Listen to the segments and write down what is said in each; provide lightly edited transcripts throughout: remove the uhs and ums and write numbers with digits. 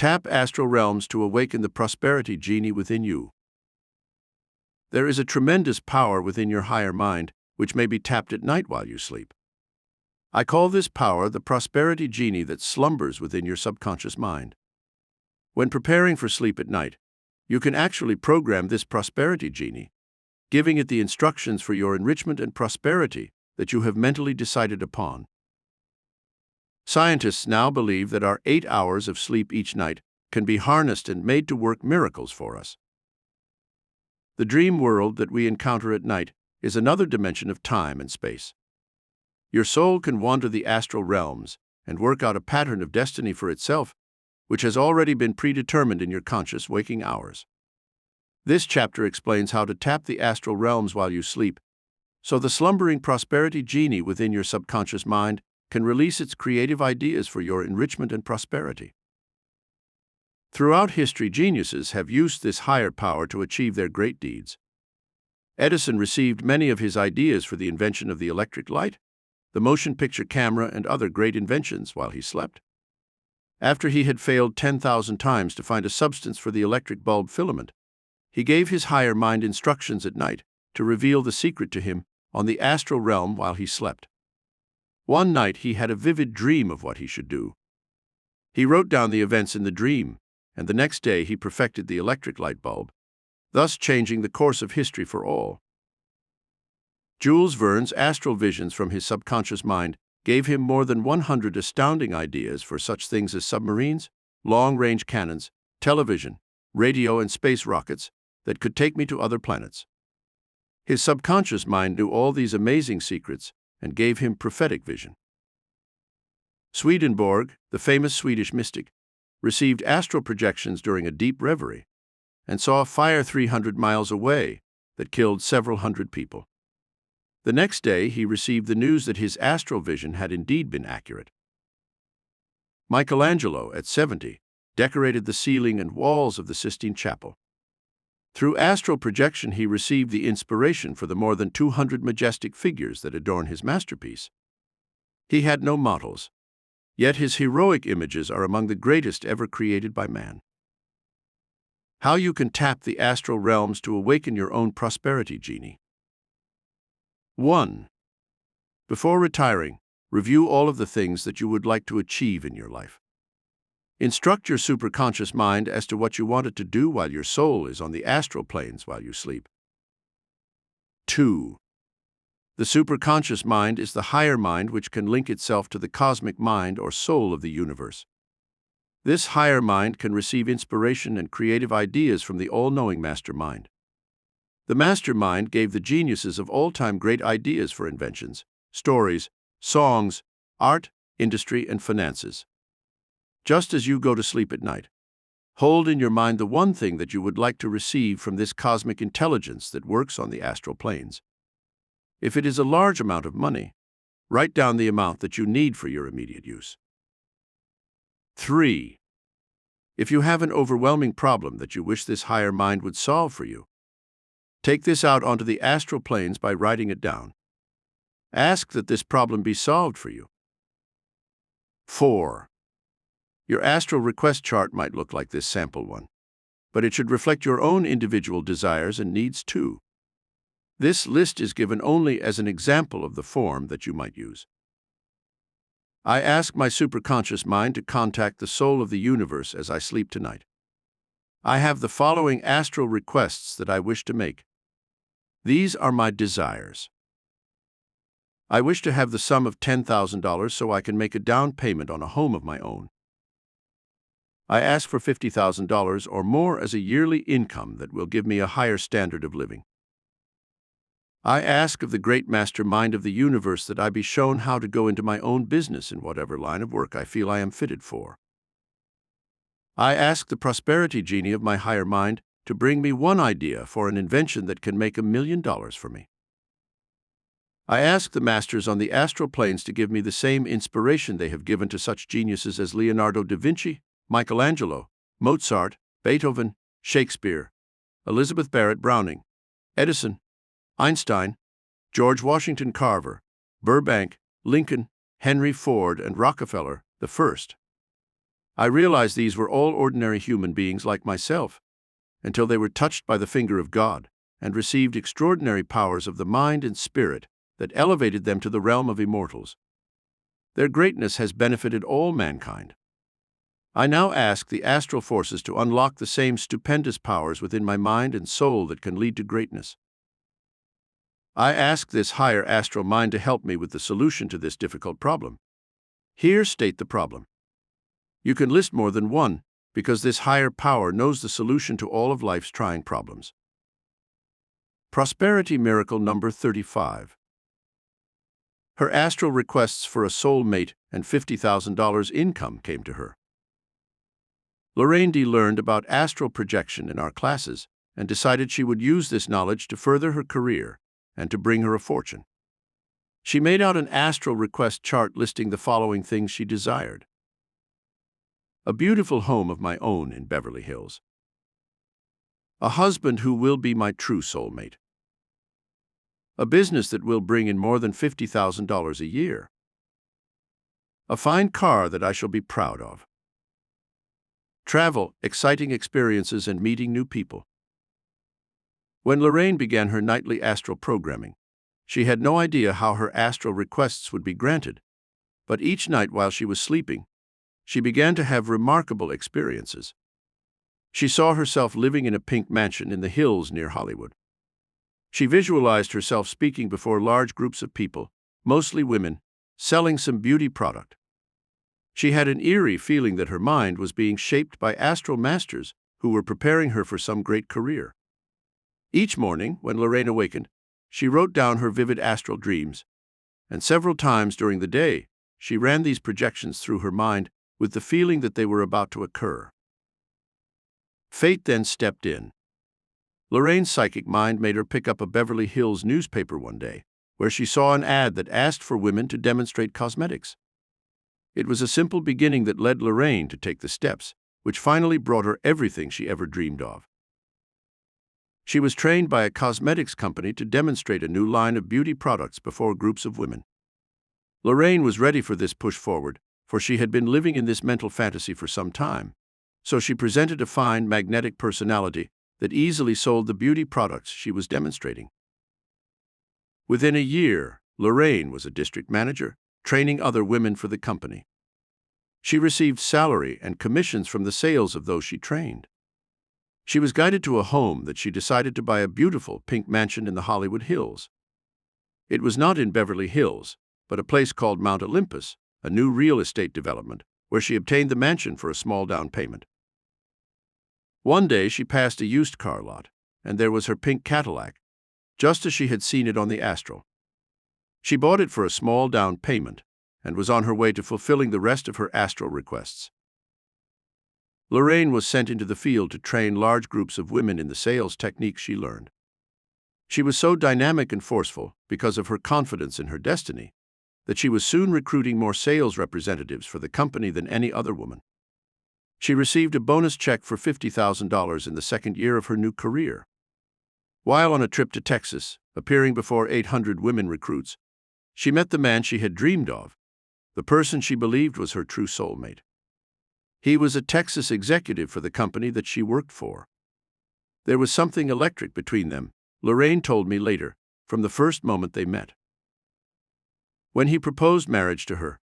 Tap Astral Realms to awaken the Prosperity Genie within you. There is a tremendous power within your higher mind, which may be tapped at night while you sleep. I call this power the Prosperity Genie that slumbers within your subconscious mind. When preparing for sleep at night, you can actually program this Prosperity Genie, giving it the instructions for your enrichment and prosperity that you have mentally decided upon. Scientists now believe that our 8 hours of sleep each night can be harnessed and made to work miracles for us. The dream world that we encounter at night is another dimension of time and space. Your soul can wander the astral realms and work out a pattern of destiny for itself, which has already been predetermined in your conscious waking hours. This chapter explains how to tap the astral realms while you sleep, so the slumbering Prosperity Genie within your subconscious mind can release its creative ideas for your enrichment and prosperity. Throughout history, geniuses have used this higher power to achieve their great deeds. Edison received many of his ideas for the invention of the electric light, the motion picture camera, and other great inventions while he slept. After he had failed 10,000 times to find a substance for the electric bulb filament, he gave his higher mind instructions at night to reveal the secret to him on the astral realm while he slept. One night he had a vivid dream of what he should do. He wrote down the events in the dream, and the next day he perfected the electric light bulb, thus changing the course of history for all. Jules Verne's astral visions from his subconscious mind gave him more than 100 astounding ideas for such things as submarines, long-range cannons, television, radio, and space rockets that could take me to other planets. His subconscious mind knew all these amazing secrets and gave him prophetic vision. Swedenborg, the famous Swedish mystic, received astral projections during a deep reverie and saw a fire 300 miles away that killed several hundred people. The next day, he received the news that his astral vision had indeed been accurate. Michelangelo, at 70, decorated the ceiling and walls of the Sistine Chapel. Through astral projection, he received the inspiration for the more than 200 majestic figures that adorn his masterpiece. He had no models, yet his heroic images are among the greatest ever created by man. How you can tap the astral realms to awaken your own Prosperity Genie. 1. Before retiring, review all of the things that you would like to achieve in your life. Instruct your superconscious mind as to what you want it to do while your soul is on the astral planes while you sleep. 2. The superconscious mind is the higher mind which can link itself to the cosmic mind or soul of the universe. This higher mind can receive inspiration and creative ideas from the all-knowing mastermind. The mastermind gave the geniuses of all time great ideas for inventions, stories, songs, art, industry, and finances. Just as you go to sleep at night, hold in your mind the one thing that you would like to receive from this cosmic intelligence that works on the astral planes. If it is a large amount of money, write down the amount that you need for your immediate use. 3. If you have an overwhelming problem that you wish this higher mind would solve for you, take this out onto the astral planes by writing it down. Ask that this problem be solved for you. 4. Your astral request chart might look like this sample one, but it should reflect your own individual desires and needs too. This list is given only as an example of the form that you might use. I ask my superconscious mind to contact the soul of the universe as I sleep tonight. I have the following astral requests that I wish to make. These are my desires. I wish to have the sum of $10,000 so I can make a down payment on a home of my own. I ask for $50,000 or more as a yearly income that will give me a higher standard of living. I ask of the great mastermind of the universe that I be shown how to go into my own business in whatever line of work I feel I am fitted for. I ask the Prosperity Genie of my higher mind to bring me one idea for an invention that can make $1 million for me. I ask the masters on the astral planes to give me the same inspiration they have given to such geniuses as Leonardo da Vinci, Michelangelo, Mozart, Beethoven, Shakespeare, Elizabeth Barrett Browning, Edison, Einstein, George Washington Carver, Burbank, Lincoln, Henry Ford, and Rockefeller the First. I realized these were all ordinary human beings like myself, until they were touched by the finger of God and received extraordinary powers of the mind and spirit that elevated them to the realm of immortals. Their greatness has benefited all mankind. I now ask the astral forces to unlock the same stupendous powers within my mind and soul that can lead to greatness. I ask this higher astral mind to help me with the solution to this difficult problem. Here state the problem. You can list more than one, because this higher power knows the solution to all of life's trying problems. Prosperity miracle number 35. Her astral requests for a soul mate and $50,000 income came to her. Lorraine D. learned about astral projection in our classes and decided she would use this knowledge to further her career and to bring her a fortune. She made out an astral request chart listing the following things she desired: a beautiful home of my own in Beverly Hills, a husband who will be my true soulmate, a business that will bring in more than $50,000 a year, a fine car that I shall be proud of, travel, exciting experiences, and meeting new people. When Lorraine began her nightly astral programming, she had no idea how her astral requests would be granted, but each night while she was sleeping, she began to have remarkable experiences. She saw herself living in a pink mansion in the hills near Hollywood. She visualized herself speaking before large groups of people, mostly women, selling some beauty product. She had an eerie feeling that her mind was being shaped by astral masters who were preparing her for some great career. Each morning, when Lorraine awakened, she wrote down her vivid astral dreams, and several times during the day, she ran these projections through her mind with the feeling that they were about to occur. Fate then stepped in. Lorraine's psychic mind made her pick up a Beverly Hills newspaper one day, where she saw an ad that asked for women to demonstrate cosmetics. It was a simple beginning that led Lorraine to take the steps, which finally brought her everything she ever dreamed of. She was trained by a cosmetics company to demonstrate a new line of beauty products before groups of women. Lorraine was ready for this push forward, for she had been living in this mental fantasy for some time, so she presented a fine, magnetic personality that easily sold the beauty products she was demonstrating. Within a year, Lorraine was a district manager, training other women for the company. She received salary and commissions from the sales of those she trained. She was guided to a home that she decided to buy, a beautiful pink mansion in the Hollywood Hills. It was not in Beverly Hills, but a place called Mount Olympus, a new real estate development, where she obtained the mansion for a small down payment. One day she passed a used car lot, and there was her pink Cadillac, just as she had seen it on the astral. She bought it for a small down payment and was on her way to fulfilling the rest of her astral requests. Lorraine was sent into the field to train large groups of women in the sales techniques she learned. She was so dynamic and forceful because of her confidence in her destiny that she was soon recruiting more sales representatives for the company than any other woman. She received a bonus check for $50,000 in the second year of her new career. While on a trip to Texas, appearing before 800 women recruits, she met the man she had dreamed of, the person she believed was her true soulmate. He was a Texas executive for the company that she worked for. There was something electric between them, Lorraine told me later, from the first moment they met. When he proposed marriage to her,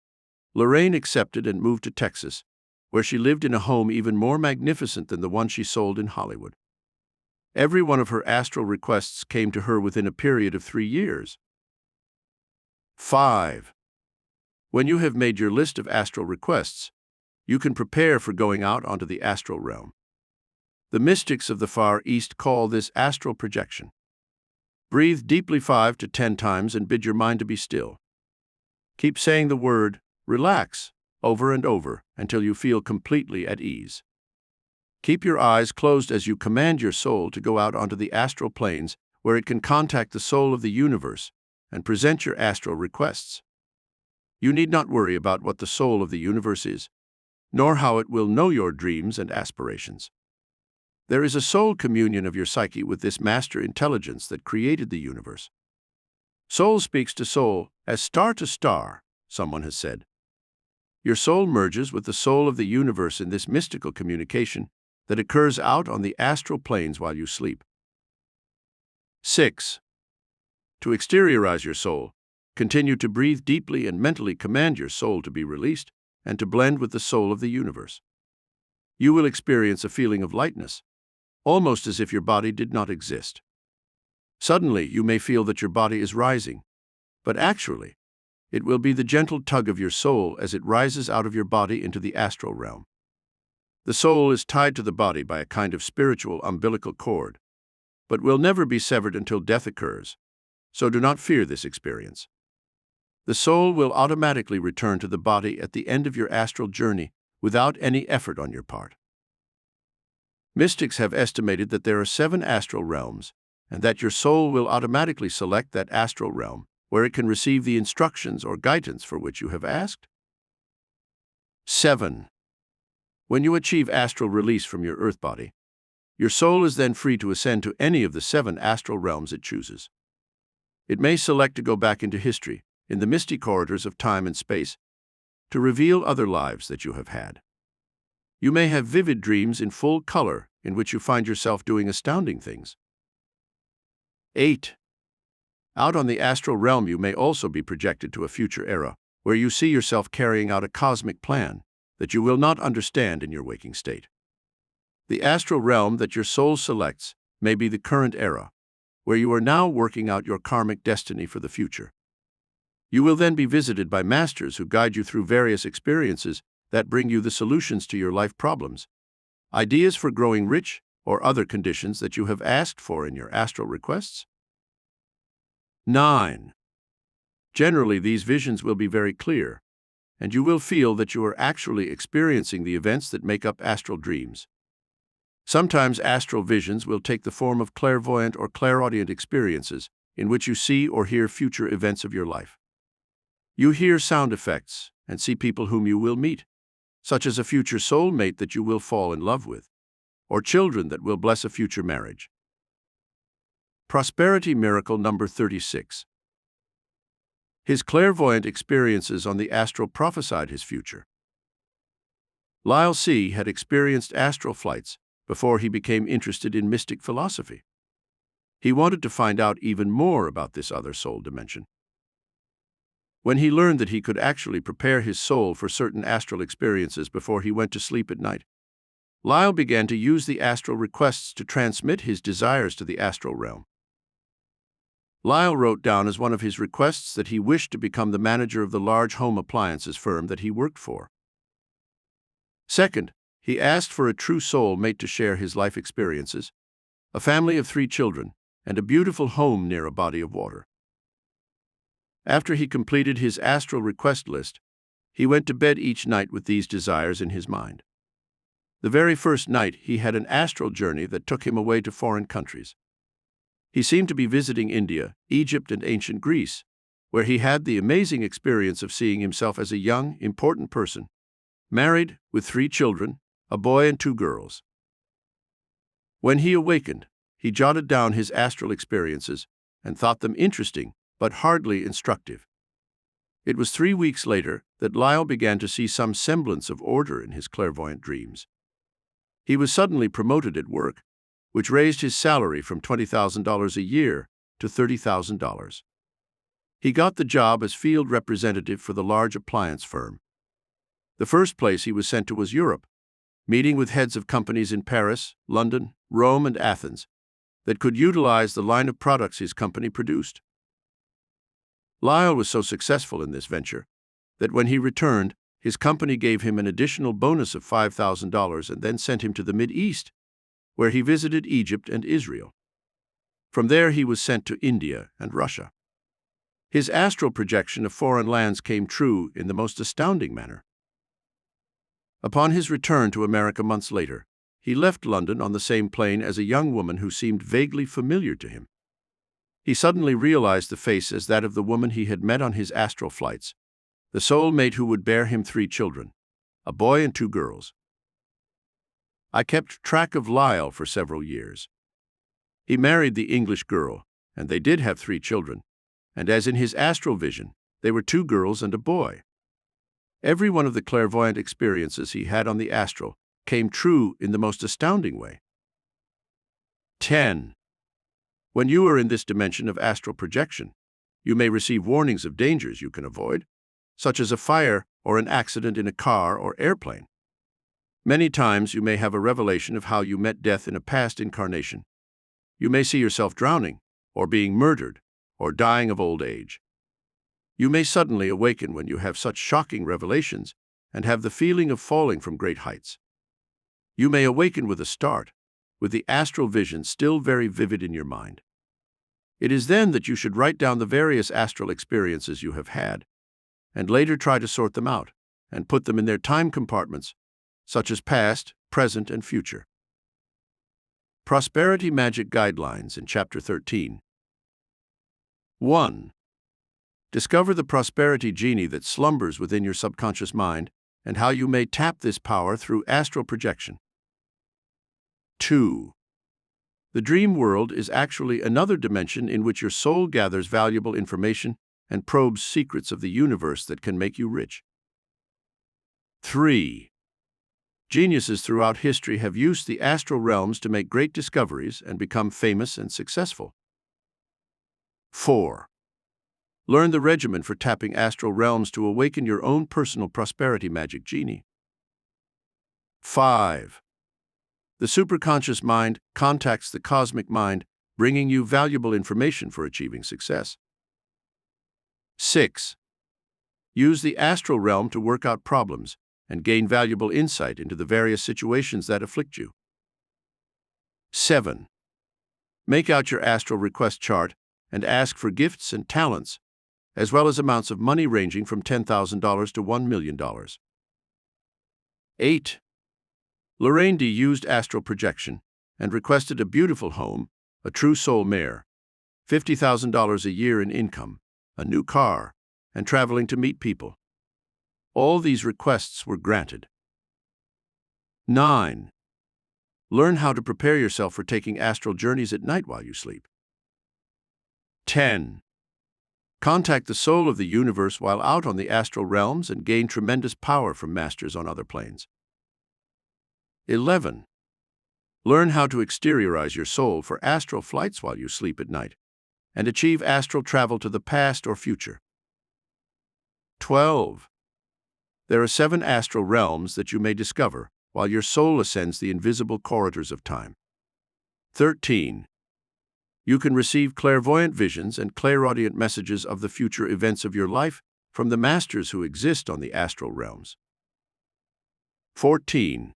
Lorraine accepted and moved to Texas, where she lived in a home even more magnificent than the one she sold in Hollywood. Every one of her astral requests came to her within a period of 3 years. 5. When you have made your list of astral requests, you can prepare for going out onto the astral realm. The mystics of the Far East call this astral projection. Breathe deeply 5 to 10 times and bid your mind to be still. Keep saying the word, relax, over and over until you feel completely at ease. Keep your eyes closed as you command your soul to go out onto the astral planes where it can contact the soul of the universe and present your astral requests. You need not worry about what the soul of the universe is, nor how it will know your dreams and aspirations. There is a soul communion of your psyche with this master intelligence that created the universe. Soul speaks to soul, as star to star, someone has said. Your soul merges with the soul of the universe in this mystical communication that occurs out on the astral planes while you sleep. 6. To exteriorize your soul, continue to breathe deeply and mentally command your soul to be released and to blend with the soul of the universe. You will experience a feeling of lightness, almost as if your body did not exist. Suddenly, you may feel that your body is rising, but actually, it will be the gentle tug of your soul as it rises out of your body into the astral realm. The soul is tied to the body by a kind of spiritual umbilical cord, but will never be severed until death occurs, so do not fear this experience. The soul will automatically return to the body at the end of your astral journey without any effort on your part. Mystics have estimated that there are 7 astral realms, and that your soul will automatically select that astral realm where it can receive the instructions or guidance for which you have asked. 7. When you achieve astral release from your earth body, your soul is then free to ascend to any of the 7 astral realms it chooses. It may select to go back into history, in the misty corridors of time and space, to reveal other lives that you have had. You may have vivid dreams in full color in which you find yourself doing astounding things. 8. Out on the astral realm, you may also be projected to a future era where you see yourself carrying out a cosmic plan that you will not understand in your waking state. The astral realm that your soul selects may be the current era, where you are now working out your karmic destiny for the future. You will then be visited by masters who guide you through various experiences that bring you the solutions to your life problems, ideas for growing rich, or other conditions that you have asked for in your astral requests. 9. Generally, these visions will be very clear, and you will feel that you are actually experiencing the events that make up astral dreams. Sometimes astral visions will take the form of clairvoyant or clairaudient experiences in which you see or hear future events of your life. You hear sound effects and see people whom you will meet, such as a future soulmate that you will fall in love with, or children that will bless a future marriage. Prosperity miracle number 36. His clairvoyant experiences on the astral prophesied his future. Lyle C. had experienced astral flights before he became interested in mystic philosophy. He wanted to find out even more about this other soul dimension. When he learned that he could actually prepare his soul for certain astral experiences before he went to sleep at night, Lyle began to use the astral requests to transmit his desires to the astral realm. Lyle wrote down as one of his requests that he wished to become the manager of the large home appliances firm that he worked for. Second, he asked for a true soul mate to share his life experiences, a family of 3 children, and a beautiful home near a body of water. After he completed his astral request list, he went to bed each night with these desires in his mind. The very first night, he had an astral journey that took him away to foreign countries. He seemed to be visiting India, Egypt, and ancient Greece, where he had the amazing experience of seeing himself as a young, important person, married, with 3 children, a boy and 2 girls. When he awakened, he jotted down his astral experiences and thought them interesting, but hardly instructive. It was 3 weeks later that Lyle began to see some semblance of order in his clairvoyant dreams. He was suddenly promoted at work, which raised his salary from $20,000 a year to $30,000. He got the job as field representative for the large appliance firm. The first place he was sent to was Europe, meeting with heads of companies in Paris, London, Rome, and Athens that could utilize the line of products his company produced. Lyle was so successful in this venture that when he returned, his company gave him an additional bonus of $5,000 and then sent him to the Mideast, where he visited Egypt and Israel. From there, he was sent to India and Russia. His astral projection of foreign lands came true in the most astounding manner. Upon his return to America months later, he left London on the same plane as a young woman who seemed vaguely familiar to him. He suddenly realized the face as that of the woman he had met on his astral flights, the soulmate who would bear him 3 children, a boy and 2 girls. I kept track of Lyle for several years. He married the English girl, and they did have 3 children, and as in his astral vision, they were 2 girls and a boy. Every one of the clairvoyant experiences he had on the astral came true in the most astounding way. 10. When you are in this dimension of astral projection, you may receive warnings of dangers you can avoid, such as a fire or an accident in a car or airplane. Many times you may have a revelation of how you met death in a past incarnation. You may see yourself drowning, or being murdered, or dying of old age. You may suddenly awaken when you have such shocking revelations and have the feeling of falling from great heights. You may awaken with a start, with the astral vision still very vivid in your mind. It is then that you should write down the various astral experiences you have had, and later try to sort them out and put them in their time compartments, such as past, present, and future. Prosperity Magic Guidelines in Chapter 13. 1. Discover the Prosperity Genie that slumbers within your subconscious mind and how you may tap this power through astral projection. 2. The dream world is actually another dimension in which your soul gathers valuable information and probes secrets of the universe that can make you rich. 3. Geniuses throughout history have used the astral realms to make great discoveries and become famous and successful. 4. Learn the regimen for tapping astral realms to awaken your own personal prosperity magic genie. 5. The superconscious mind contacts the cosmic mind, bringing you valuable information for achieving success. 6. Use the astral realm to work out problems and gain valuable insight into the various situations that afflict you. 7. Make out your astral request chart and ask for gifts and talents, as well as amounts of money ranging from $10,000 to $1 million. 8. Lorraine D. used astral projection and requested a beautiful home, a true soul mare, $50,000 a year in income, a new car, and traveling to meet people. All these requests were granted. 9. Learn how to prepare yourself for taking astral journeys at night while you sleep. 10. Contact the soul of the universe while out on the astral realms and gain tremendous power from masters on other planes. 11. Learn how to exteriorize your soul for astral flights while you sleep at night and achieve astral travel to the past or future. 12. There are 7 astral realms that you may discover while your soul ascends the invisible corridors of time. 13. You can receive clairvoyant visions and clairaudient messages of the future events of your life from the masters who exist on the astral realms. 14.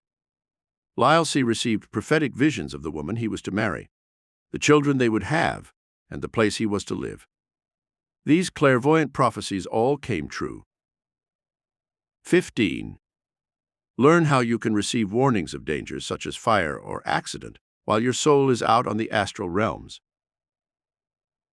Lyle C. received prophetic visions of the woman he was to marry, the children they would have, and the place he was to live. These clairvoyant prophecies all came true. 15. Learn how you can receive warnings of dangers such as fire or accident while your soul is out on the astral realms.